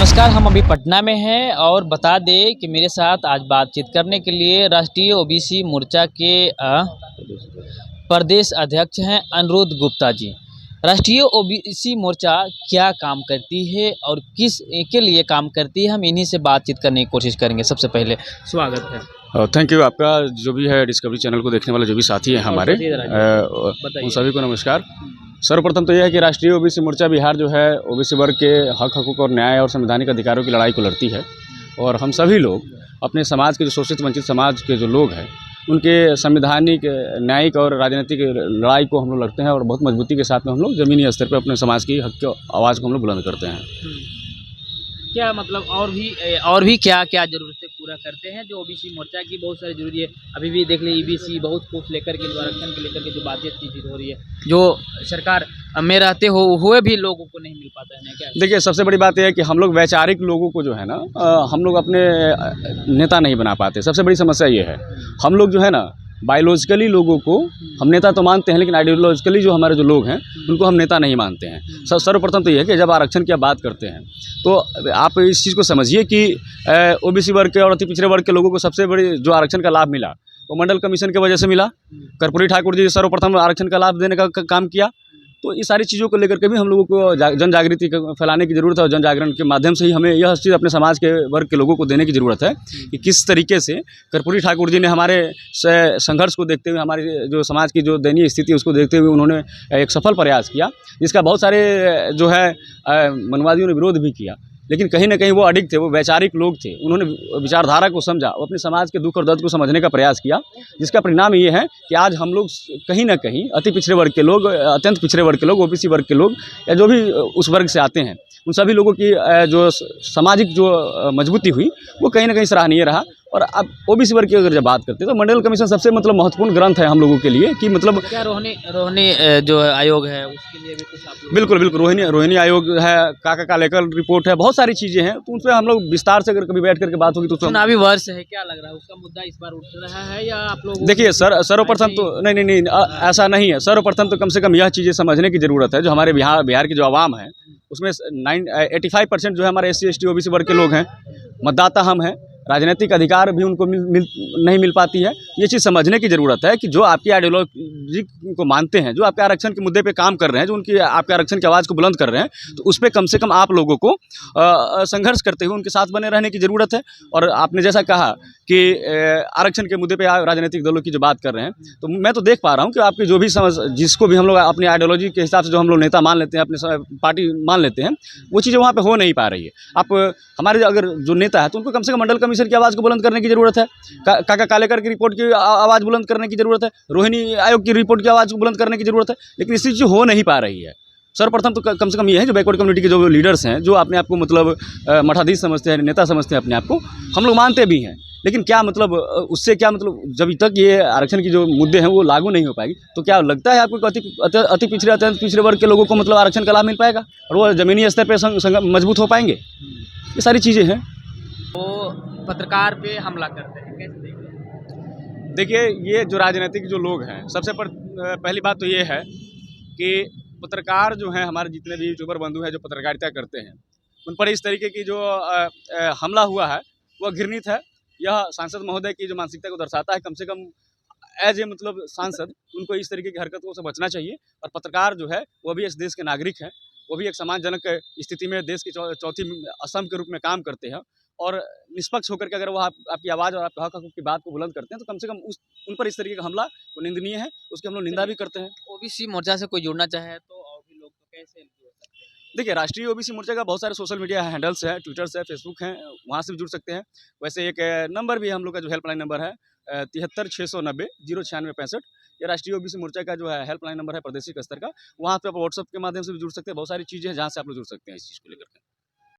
नमस्कार, हम अभी पटना में हैं और बता दें कि मेरे साथ आज बातचीत करने के लिए राष्ट्रीय ओबीसी मोर्चा के प्रदेश अध्यक्ष हैं अनिरुद्ध गुप्ता जी। राष्ट्रीय ओबीसी मोर्चा क्या काम करती है और किस के लिए काम करती है, हम इन्हीं से बातचीत करने की कोशिश करेंगे। सबसे पहले स्वागत है। Thank you. आपका जो भी है डिस्कवरी चैनल को देखने वाले जो भी साथी हैं हमारे, उन सभी को नमस्कार। सर्वप्रथम तो यह है कि राष्ट्रीय ओबीसी मोर्चा बिहार जो है ओबीसी वर्ग के हक हकूक़ और न्याय और संवैधानिक अधिकारों की लड़ाई को लड़ती है। और हम सभी लोग अपने समाज के जो शोषित वंचित समाज के जो लोग हैं उनके संवैधानिक, न्यायिक और राजनीतिक लड़ाई को हम लोग लड़ते हैं और बहुत मजबूती के साथ में हम लोग ज़मीनी स्तर पर अपने समाज की हक की आवाज़ को हम लोग बुलंद करते हैं। क्या मतलब और भी क्या क्या ज़रूरतें पूरा करते हैं जो ओबीसी मोर्चा की बहुत सारी ज़रूरी है। अभी भी देख लीजिए ईबीसी बहुत कुछ लेकर के, जो आरक्षण के लेकर के जो बातचीत हो रही है, जो सरकार में रहते हुए भी लोगों को नहीं मिल पाता है। क्या देखिए, सबसे बड़ी बात यह है कि हम लोग वैचारिक लोगों को जो है ना, हम लोग अपने नेता नहीं बना पाते। सबसे बड़ी समस्या ये है, हम लोग जो है ना बायोलॉजिकली लोगों को हम नेता तो मानते हैं, लेकिन आइडियोलॉजिकली जो हमारे जो लोग हैं उनको हम नेता नहीं मानते हैं। सर्वप्रथम तो ये है कि जब आरक्षण की आप बात करते हैं तो आप इस चीज़ को समझिए कि ओबीसी वर्ग के और अति पिछड़े वर्ग के लोगों को सबसे बड़ी जो आरक्षण का लाभ मिला वो मंडल कमीशन की वजह से मिला। कर्पूरी ठाकुर जी सर्वप्रथम आरक्षण का लाभ देने का काम किया। तो ये सारी चीज़ों को लेकर के भी हम लोगों को जन जागृति फैलाने की ज़रूरत है और जन जागरण के माध्यम से ही हमें यह चीज़ अपने समाज के वर्ग के लोगों को देने की ज़रूरत है कि किस तरीके से कर्पूरी ठाकुर जी ने हमारे संघर्ष को देखते हुए, हमारे जो समाज की जो दयनीय स्थिति है उसको देखते हुए उन्होंने एक सफल प्रयास किया, जिसका बहुत सारे जो है मनवादियों ने विरोध भी किया। लेकिन कहीं ना कहीं वो अडिग थे, वो वैचारिक लोग थे। उन्होंने विचारधारा को समझा, वो अपने समाज के दुख और दर्द को समझने का प्रयास किया, जिसका परिणाम ये है कि आज हम लोग कहीं ना कहीं अति पिछड़े वर्ग के लोग, अत्यंत पिछड़े वर्ग के लोग, ओबीसी वर्ग के लोग या जो भी उस वर्ग से आते हैं, उन सभी लोगों की जो सामाजिक जो मजबूती हुई वो कहीं ना कहीं सराहनीय रहा। और अब ओबीसी वर्ग की अगर जब बात करते हैं तो मंडल कमीशन सबसे महत्वपूर्ण ग्रंथ है हम लोगों के लिए कि क्या रोहिणी जो आयोग है उसके लिए भी कुछ आप लोग? बिल्कुल रोहिणी आयोग है, काका कालेकर रिपोर्ट है, बहुत सारी चीज़ें हैं। तो उन पर हम लोग विस्तार से अगर कभी बैठ करके बात होगी तो चुनावी वर्ष है, क्या लग रहा है उसका मुद्दा इस बार उठ रहा है या आप लोग? देखिए सर्वप्रथम तो नहीं, ऐसा नहीं है। सर्वप्रथम तो कम से कम यह चीज़ें समझने की ज़रूरत है, जो हमारे बिहार की जो आवाम है उसमें 85% जो है हमारे SC ST OBC वर्ग के लोग हैं, मतदाता हम हैं, राजनीतिक अधिकार भी उनको नहीं मिल पाती है। ये चीज़ समझने की ज़रूरत है कि जो आपकी आइडियोलॉजी को मानते हैं, जो आपके आरक्षण के मुद्दे पे काम कर रहे हैं, जो उनकी आपके आरक्षण की आवाज़ को बुलंद कर रहे हैं, तो उस पर कम से कम आप लोगों को संघर्ष करते हुए उनके साथ बने रहने की ज़रूरत है। और आपने जैसा कहा कि आरक्षण के मुद्दे पे राजनीतिक दलों की जो बात कर रहे हैं, तो मैं तो देख पा रहा हूँ कि आपकी जो भी समझ, जिसको भी हम लोग अपनी आइडियोलॉजी के हिसाब से जो हम लोग नेता मान लेते हैं, अपने पार्टी मान लेते हैं, वो चीज़ें वहाँ पे हो नहीं पा रही है। आप हमारे अगर जो नेता है तो उनको कम से कम मंडल कमीशन की आवाज़ को बुलंद करने की ज़रूरत है, काका कालेकर की रिपोर्ट की आवाज़ बुलंद करने की ज़रूरत है, रोहिणी आयोग की रिपोर्ट की आवाज़ को बुलंद करने की ज़रूरत है। लेकिन इस चीज़ हो नहीं पा रही है। सर्वप्रथम तो कम से कम ये है, जो बैकवर्ड कम्युनिटी के जो लीडर्स हैं, जो अपने आप को मठाधीश समझते हैं, नेता समझते हैं अपने आप को, हम लोग मानते भी हैं, लेकिन क्या उससे क्या जब तक ये आरक्षण की जो मुद्दे हैं वो लागू नहीं हो पाएगी, तो क्या लगता है आपको अति पिछड़े, अत्यंत पिछड़े वर्ग के लोगों को आरक्षण का लाभ मिल पाएगा और वो ज़मीनी स्तर पर मजबूत हो पाएंगे? ये सारी चीज़ें हैं। वो पत्रकार पे हमला करते हैं, कैसे देखते हैं? देखिए, ये जो राजनीतिक जो लोग हैं, सबसे पहली बात तो ये है कि पत्रकार जो हैं, हमारे जितने भी यूट्यूबर बंधु हैं जो पत्रकारिता करते हैं, उन पर इस तरीके की जो हमला हुआ है वह घृणित है। यह सांसद महोदय की जो मानसिकता को दर्शाता है। कम से कम एज ए सांसद उनको इस तरीके की हरकतों से बचना चाहिए। और पत्रकार जो है वो भी इस देश के नागरिक हैं, वो भी एक सम्मानजनक स्थिति में देश की चौथी स्तंभ के रूप में काम करते हैं। और निष्पक्ष होकर के अगर वो आपकी आवाज़ और आपके हक हकूक़ की बात को बुलंद करते हैं, तो कम से कम उन पर इस तरीके का हमला वो निंदनीय है, उसकी हम लोग निंदा भी करते हैं। ओबीसी मोर्चा से कोई जुड़ना चाहे तो और भी लोग तो कैसे जुड़ सकते हैं? देखिए, राष्ट्रीय ओबीसी मोर्चा का बहुत सारे सोशल मीडिया हैंडल्स है, ट्विटर्स है, फेसबुक हैं, वहाँ से भी जुड़ सकते हैं। वैसे एक नंबर भी हम लोग का जो हेल्पलाइन नंबर है 73 690 09665, ये राष्ट्रीय ओबीसी मोर्चा का जो है हेल्पलाइन नंबर है प्रादेशिक स्तर का। वहाँ पे आप व्हाट्सएप के माध्यम से भी जुड़ सकते हैं। बहुत सारी चीज़ें हैं जहाँ से आप लोग जुड़ सकते हैं इस चीज़ को लेकर के।